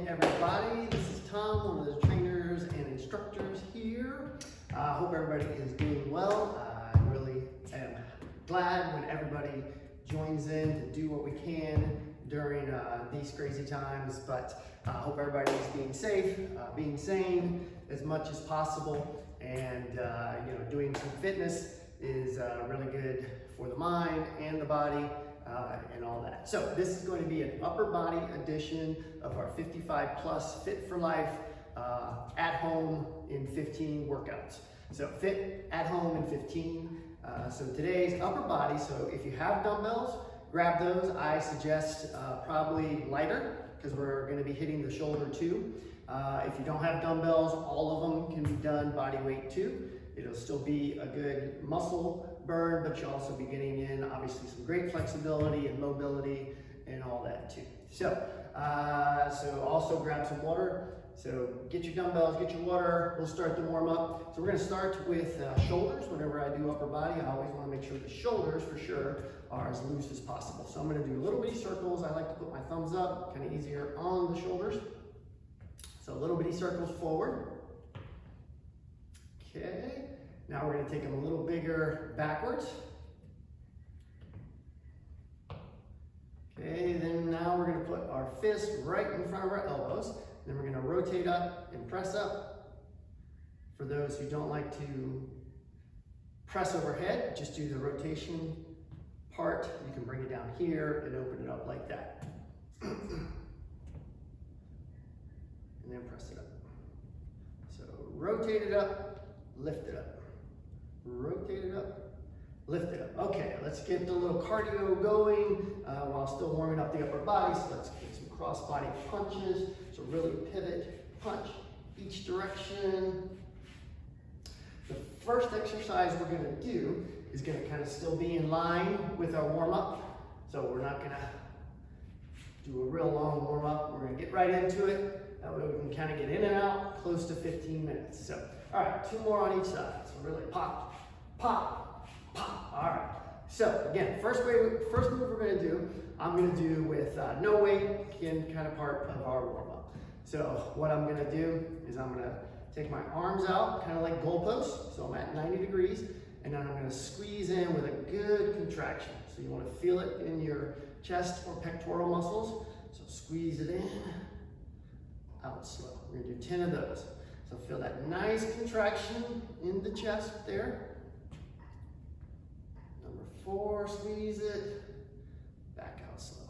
again, everybody. This is Tom, one of the trainers and instructors here. I hope everybody is doing well. I really am glad when everybody joins in to do what we can during these crazy times, but I hope everybody is being safe, being sane as much as possible, and doing some fitness is really good for the mind and the body. And all that. So this is going to be an upper body edition of our 55 plus Fit for Life at home in 15 workouts. So fit at home in 15. So today's upper body. So if you have dumbbells, grab those. I suggest probably lighter because we're going to be hitting the shoulder too. If you don't have dumbbells, all of them can be done body weight too. It'll still be a good muscle burn, but you'll also be getting in obviously some great flexibility and mobility and all that too. So, also grab some water. So get your dumbbells, get your water. We'll start the warm up. So we're going to start with shoulders. Whenever I do upper body, I always want to make sure the shoulders for sure are as loose as possible. So I'm going to do little bitty circles. I like to put my thumbs up, kind of easier on the shoulders. So little bitty circles forward. Okay, now we're going to take them a little bigger backwards. Okay, then now we're going to put our fist right in front of our elbows. Then we're going to rotate up and press up. For those who don't like to press overhead, just do the rotation part. You can bring it down here and open it up like that. And then press it up. So rotate it up. Lift it up, rotate it up, lift it up. Okay, let's get the little cardio going while still warming up the upper body. So let's get some cross body punches. So really pivot, punch each direction. The first exercise we're gonna do is gonna kind of still be in line with our warm up. So we're not gonna do a real long warm up. We're gonna get right into it. That way we can kind of get in and out close to 15 minutes. So, all right, 2 more on each side. So really pop, pop, pop. All right. So again, first move we're gonna do, I'm gonna do with no weight, again, kind of part of our warm up. So what I'm gonna do is I'm gonna take my arms out, kind of like goalposts. So I'm at 90 degrees, and then I'm gonna squeeze in with a good contraction. So you wanna feel it in your chest or pectoral muscles. So squeeze it in, out slow. We're gonna do 10 of those. So feel that nice contraction in the chest there. Number 4, squeeze it, back out slow.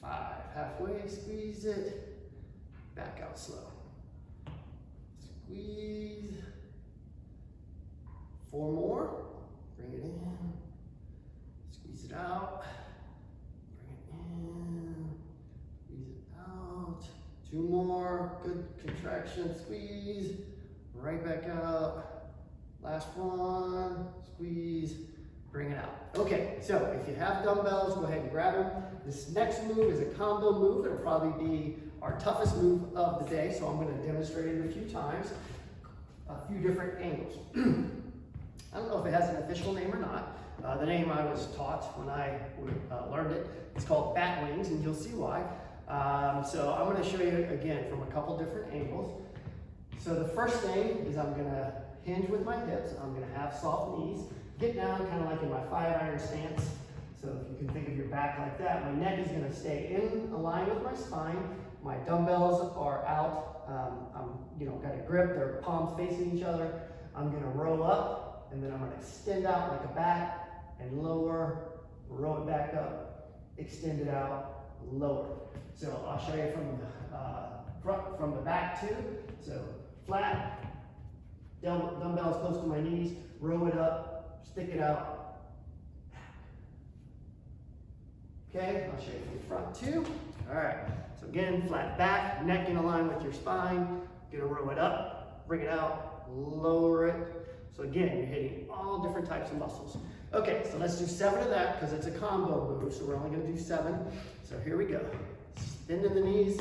5, halfway, squeeze it, back out slow. Squeeze. 4 more, bring it in, squeeze it out, bring it in, squeeze it out. 2 more, good contraction, squeeze, right back out. Last one, squeeze, bring it out. Okay, so if you have dumbbells, go ahead and grab them. This next move is a combo move. It'll probably be our toughest move of the day, so I'm gonna demonstrate it a few times, a few different angles. I don't know if it has an official name or not. The name I was taught when I learned it, it's called bat wings, and you'll see why. So I'm going to show you again from a couple different angles. So the first thing is I'm going to hinge with my hips. I'm going to have soft knees. Get down kind of like in my 5-iron stance. So if you can think of your back like that, my neck is going to stay in line with my spine. My dumbbells are out. I'm got a grip. They're palms facing each other. I'm going to row up, and then I'm going to extend out like a bat and lower, row it back up, extend it out, lower. So I'll show you from the front, from the back too. So flat, dumbbells close to my knees, row it up, stick it out. Okay, I'll show you from the front too. All right, so again, flat back, neck in line with your spine. Gonna row it up, bring it out, lower it. So again, you're hitting all different types of muscles. Okay, so let's do 7 of that because it's a combo move, so we're only gonna do 7. So here we go. Bend in the knees,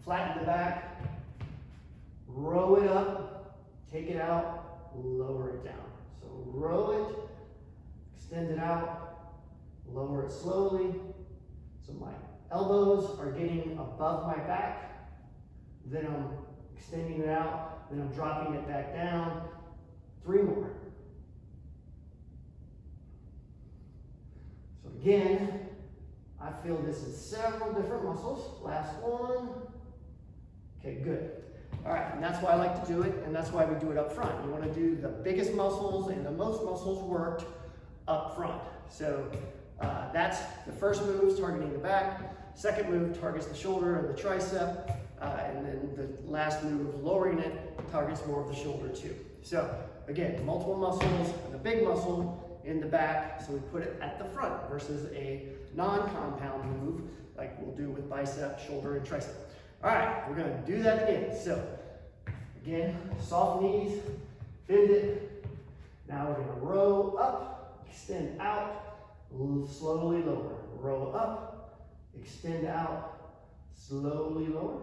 flatten the back, row it up, take it out, lower it down. So row it, extend it out, lower it slowly. So my elbows are getting above my back, then I'm extending it out, then I'm dropping it back down. 3 more. So again, I feel this in several different muscles. Last one. Okay, good. All right, and that's why I like to do it, and that's why we do it up front. You want to do the biggest muscles and the most muscles worked up front. So that's the first move, targeting the back. Second move targets the shoulder and the tricep. And then the last move, lowering it, targets more of the shoulder too. So again, multiple muscles, and the big muscle in the back, so we put it at the front versus a non-compound move like we'll do with bicep, shoulder, and tricep. All right, we're gonna do that again. So again, soft knees, bend it. Now we're gonna row up, extend out, slowly lower. Row up, extend out, slowly lower.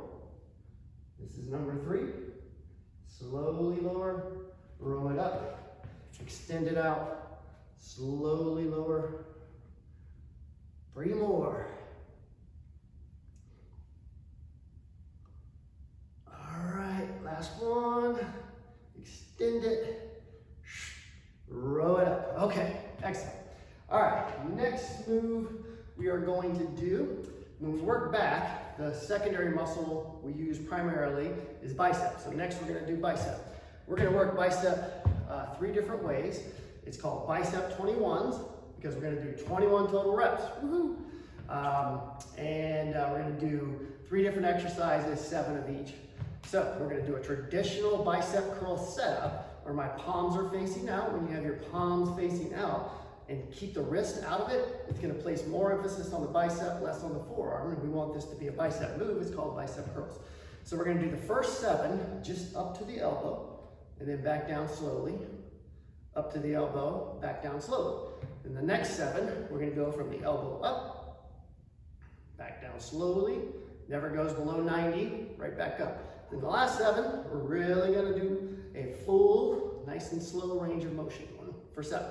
This is number 3. Slowly lower, row it up, extend it out, slowly lower. 3 more. All right, last one. Extend it, row it up. Okay, excellent. All right, next move we are going to do, when we work back, the secondary muscle we use primarily is bicep. So next we're gonna do bicep. We're gonna work bicep 3 different ways. It's called bicep 21s because we're gonna do 21 total reps. Woohoo! And we're gonna do 3 different exercises, 7 of each. So we're gonna do a traditional bicep curl setup where my palms are facing out. When you have your palms facing out, and keep the wrist out of it, it's gonna place more emphasis on the bicep, less on the forearm, and we want this to be a bicep move. It's called bicep curls. So we're gonna do the first 7, just up to the elbow, and then back down slowly, up to the elbow, back down slowly. And the next 7, we're gonna go from the elbow up, back down slowly, never goes below 90, right back up. Then the last 7, we're really gonna do a full, nice and slow range of motion, 1 for 7.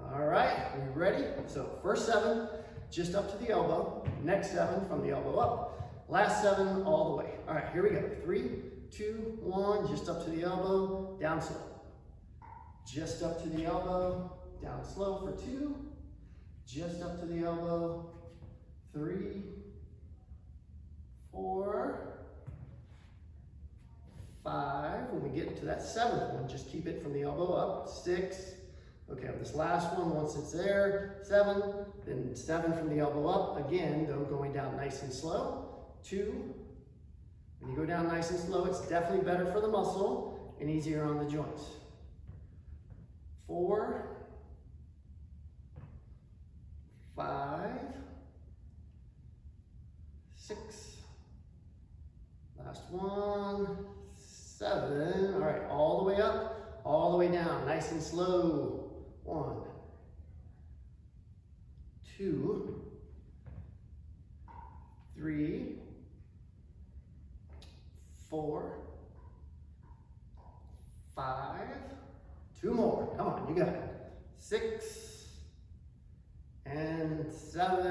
All right, are you ready? So first 7, just up to the elbow. Next 7, from the elbow up. Last 7, all the way. All right, here we go. 3, 2, 1, just up to the elbow, down slow. Just up to the elbow, down slow for 2. Just up to the elbow, 3, 4, 5. When we get to that 7th one, just keep it from the elbow up. 6. Okay, this last one, once it's there, 7, then 7 from the elbow up. Again, though, going down nice and slow. 2. When you go down nice and slow, it's definitely better for the muscle and easier on the joints. 4, 5, 6. Last one, 7. All right, all the way up, all the way down, nice and slow. 1, 2, 3, 4, 5. 2 more. Come on, you got it. 6 and 7.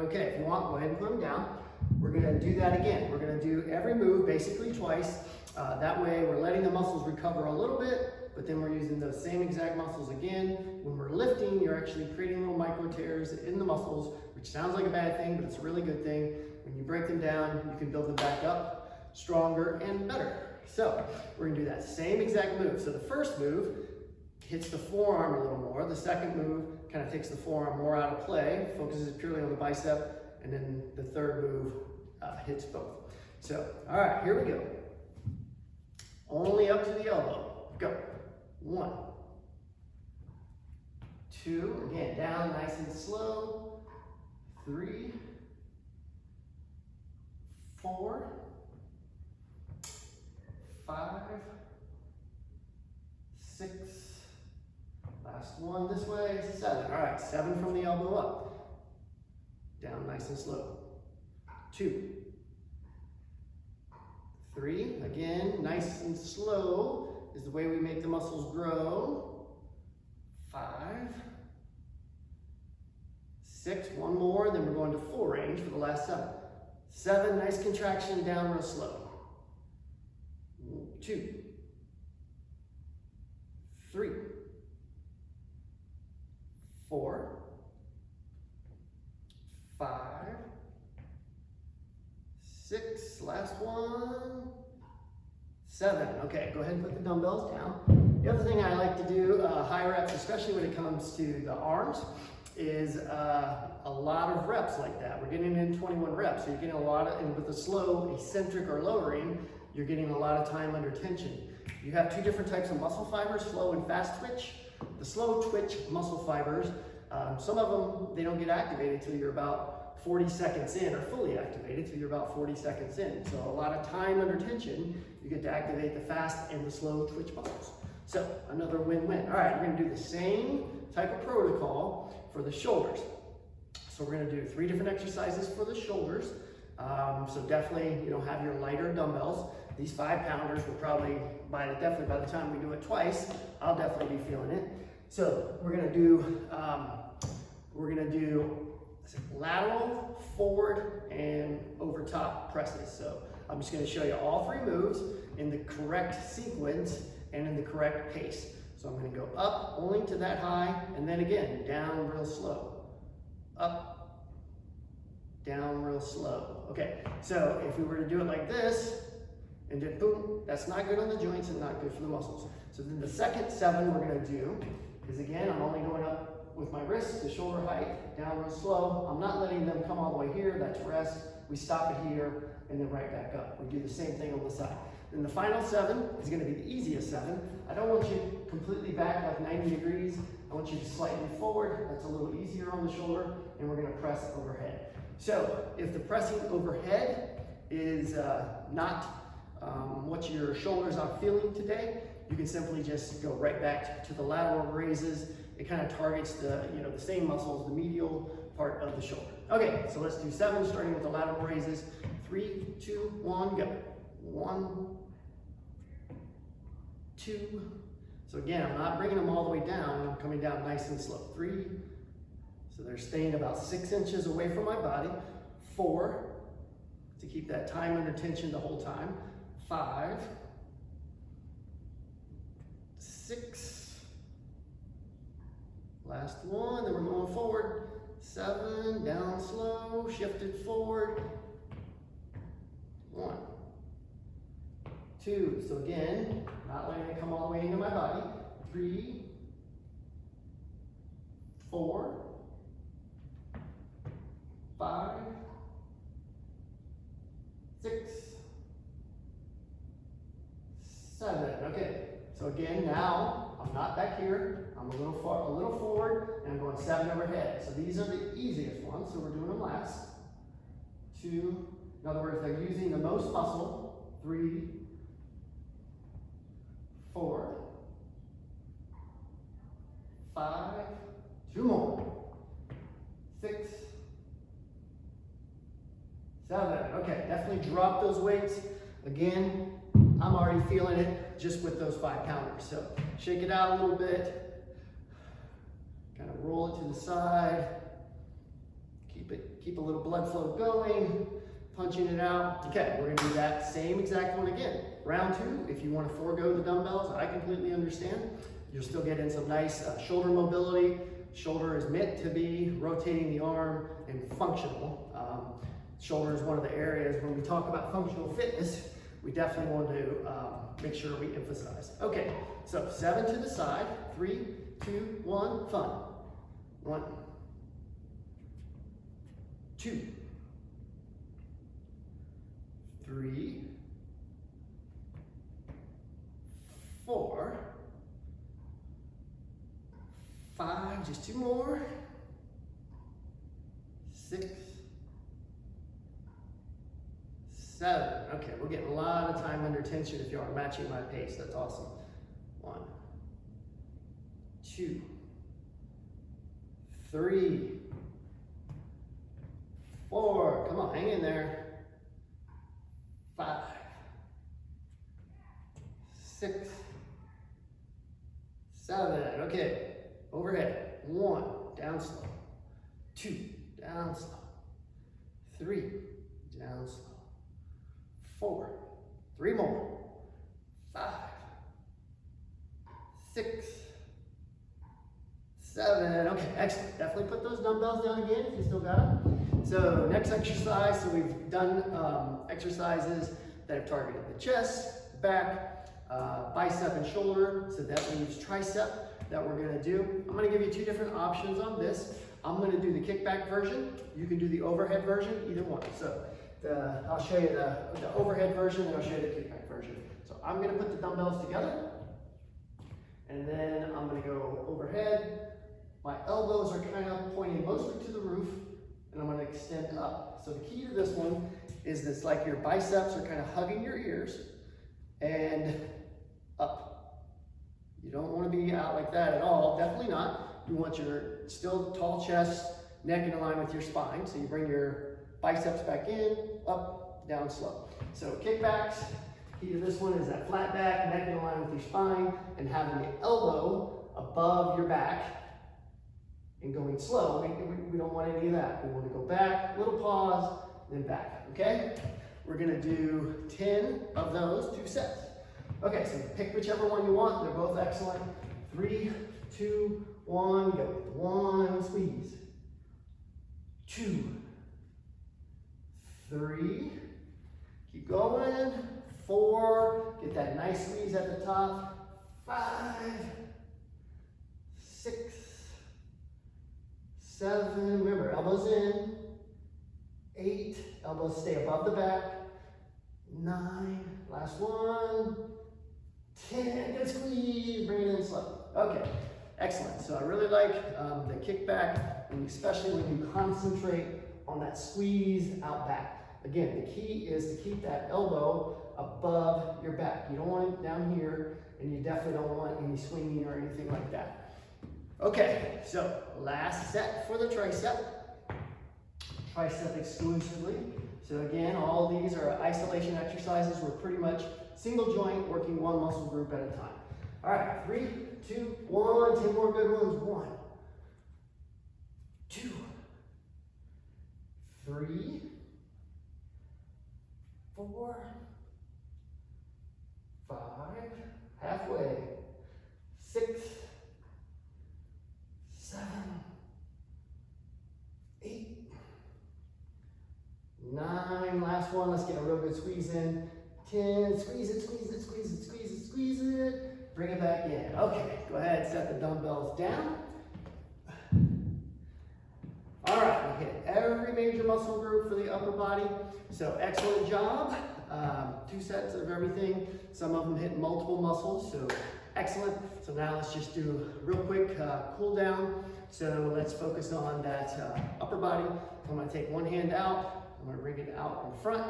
Okay, if you want, go ahead and put them down. We're going to do that again. We're going to do every move basically twice. That way we're letting the muscles recover a little bit, but then we're using those same exact muscles again. When we're lifting, you're actually creating little micro tears in the muscles, which sounds like a bad thing, but it's a really good thing. When you break them down, you can build them back up stronger and better. So we're gonna do that same exact move. So the first move hits the forearm a little more. The second move kind of takes the forearm more out of play, focuses purely on the bicep, and then the third move hits both. So, all right, here we go. Only up to the elbow. Go. 1, 2, again, down nice and slow. 3, 4, 5, 6. Last one this way, 7. All right, 7 from the elbow up. Down nice and slow. 2, 3, again, nice and slow is the way we make the muscles grow. 5, 6, one more, then we're going to full range for the last 7. 7, nice contraction, down real slow. 2, 3, 4, 5, 6, last one, 7. Okay, go ahead and put the dumbbells down. The other thing I like to do, high reps, especially when it comes to the arms, is a lot of reps like that. We're getting in 21 reps, so you're getting a lot of, and with the slow, eccentric, or lowering, you're getting a lot of time under tension. You have 2 different types of muscle fibers, slow and fast twitch. The slow twitch muscle fibers, some of them, they don't get activated till you're about 40 seconds in, or fully activated till you're about 40 seconds in. So a lot of time under tension, you get to activate the fast and the slow twitch muscles. So another win-win. All right, we're gonna do the same type of protocol for the shoulders. So we're gonna do 3 different exercises for the shoulders. So definitely, have your lighter dumbbells. These 5-pounders will probably, definitely by the time we do it twice, I'll definitely be feeling it. So we're gonna do lateral, forward, and over top presses. So I'm just gonna show you all 3 moves in the correct sequence and in the correct pace. So I'm gonna go up only to that high, and then again, down real slow. Up, down real slow. Okay, so if we were to do it like this, and then boom, that's not good on the joints and not good for the muscles. So then the second 7 we're gonna do is, again, I'm only going up with my wrists to shoulder height, down real slow. I'm not letting them come all the way here, that's rest. We stop it here, and then right back up. We do the same thing on the side. Then the final 7 is gonna be the easiest 7. I don't want you completely back like 90 degrees. I want you to slightly forward. That's a little easier on the shoulder, and we're gonna press overhead. So if the pressing overhead is not what your shoulders are feeling today, you can simply just go right back to the lateral raises. It kind of targets the same muscles, the medial part of the shoulder. Okay, so let's do 7, starting with the lateral raises. 3, 2, 1, go. 1, 2. So again, I'm not bringing them all the way down. I'm coming down nice and slow. 3. So they're staying about 6 inches away from my body. 4, to keep that time under tension the whole time. 5, 6, last one, then we're going forward. 7, down slow, shifted forward. 1, 2, so again, not letting it come all the way into my body. 3, 4, 5, 6, 7. Okay, so again, now I'm not back here. I'm a little forward, and I'm going 7 overhead. So these are the easiest ones, so we're doing them last. 2, in other words, they're using the most muscle. 3, 4, 5, 2 more. 6, 7. Okay, definitely drop those weights. Again, I'm already feeling it just with those 5-pounders. So shake it out a little bit, kind of roll it to the side, keep a little blood flow going, punching it out. Okay, we're gonna do that same exact one again. Round 2, if you want to forego the dumbbells, I completely understand. You'll still get in some nice shoulder mobility. Shoulder is meant to be rotating the arm and functional. Shoulder is one of the areas when we talk about functional fitness, we definitely want to make sure we emphasize. Okay, so 7 to the side. 3, 2, 1, fun. 1, 2, 3, 4, 5, just 2 more. 6, 7. Okay, we're getting a lot of time under tension if you are matching my pace. That's awesome. 1, 2, 3, 4. Come on, hang in there. 5, 6, 7. Okay, overhead. 1, down slow. 2, down slow. 3, down slow. 4, 3 more. 5, 6, 7. Okay, excellent. Definitely put those dumbbells down again if you still got them. So next exercise, so we've done exercises that have targeted the chest, back, bicep and shoulder. So that leaves tricep that we're gonna do. I'm gonna give you 2 different options on this. I'm gonna do the kickback version. You can do the overhead version, either one. So I'll show you the overhead version and I'll show you the kickback version. So I'm gonna put the dumbbells together and then I'm gonna go overhead. My elbows are kind of pointing mostly to the roof and I'm gonna extend up. So the key to this one is this, like your biceps are kind of hugging your ears and up. You don't want to be out like that at all, definitely not. You want your still tall chest, neck in line with your spine. So you bring your biceps back in, up, down, slow. So kickbacks, key to this one is that flat back, neck in line with your spine, and having the elbow above your back and going slow. We don't want any of that. We want to go back, little pause, then back, okay? We're gonna do 10 of those, 2 sets. Okay, so pick whichever one you want. They're both excellent. 3, 2, 1, go. 1, squeeze. 2, 3, keep going. 4, get that nice squeeze at the top. 5, 6, 7, remember, elbows in. 8, elbows stay above the back. 9, last one. 10, good squeeze, bring it in slow. Okay, excellent. So I really like the kickback, and especially when you concentrate on that squeeze out back. Again, the key is to keep that elbow above your back. You don't want it down here, and you definitely don't want any swinging or anything like that. Okay, so last set for the tricep. Tricep exclusively. So again, all these are isolation exercises. We're pretty much single joint, working one muscle group at a time. All right, 3, 2, 1, 10 more good ones. 1, 2, 3, 4, 5, halfway, 6, 7, 8, 9, last one, let's get a real good squeeze in. 10, squeeze it, squeeze it, squeeze it, squeeze it, squeeze it. Bring it back in. Okay, go ahead, set the dumbbells down. All right, we hit every major muscle group for the upper body. So excellent job. 2 sets of everything. Some of them hit multiple muscles, so excellent. So now let's just do a real quick cool down. So let's focus on that upper body. I'm gonna take one hand out. I'm gonna bring it out in front.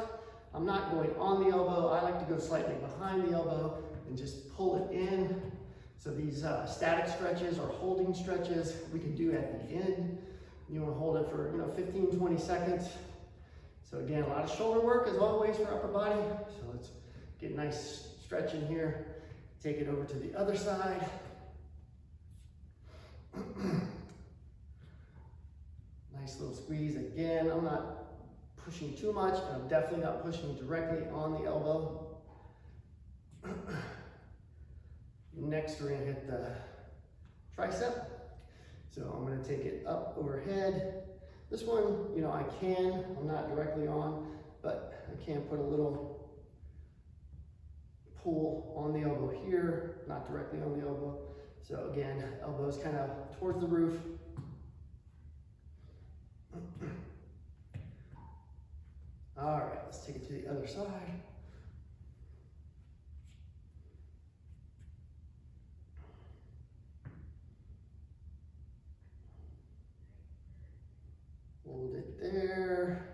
I'm not going on the elbow. I like to go slightly behind the elbow and just pull it in. So these static stretches or holding stretches we can do at the end. You want to hold it for 15, 20 seconds. So again, a lot of shoulder work as always for upper body. So let's get a nice stretch in here. Take it over to the other side. Nice little squeeze. Again, I'm not pushing too much, and I'm definitely not pushing directly on the elbow. Next, we're gonna hit the tricep. So I'm gonna take it up overhead. This one, I'm not directly on, but I can put a little pull on the elbow here, not directly on the elbow. So again, elbows kind of towards the roof. All right, let's take it to the other side. Hold it there.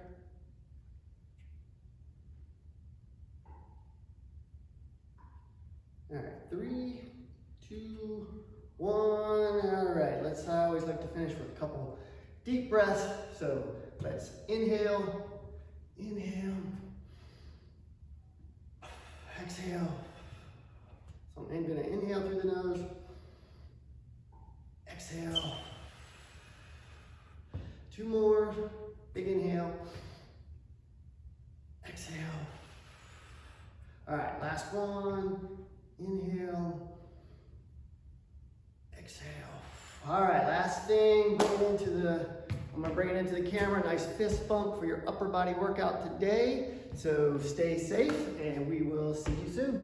All right, 3, 2, 1. All right, I always like to finish with a couple deep breaths. So let's inhale. Inhale, exhale. So I'm gonna inhale through the nose, exhale. 2 All right, last one. Inhale, exhale. All right, last thing, I'm gonna bring it into the camera, nice fist bump for your upper body workout today. So stay safe and we will see you soon.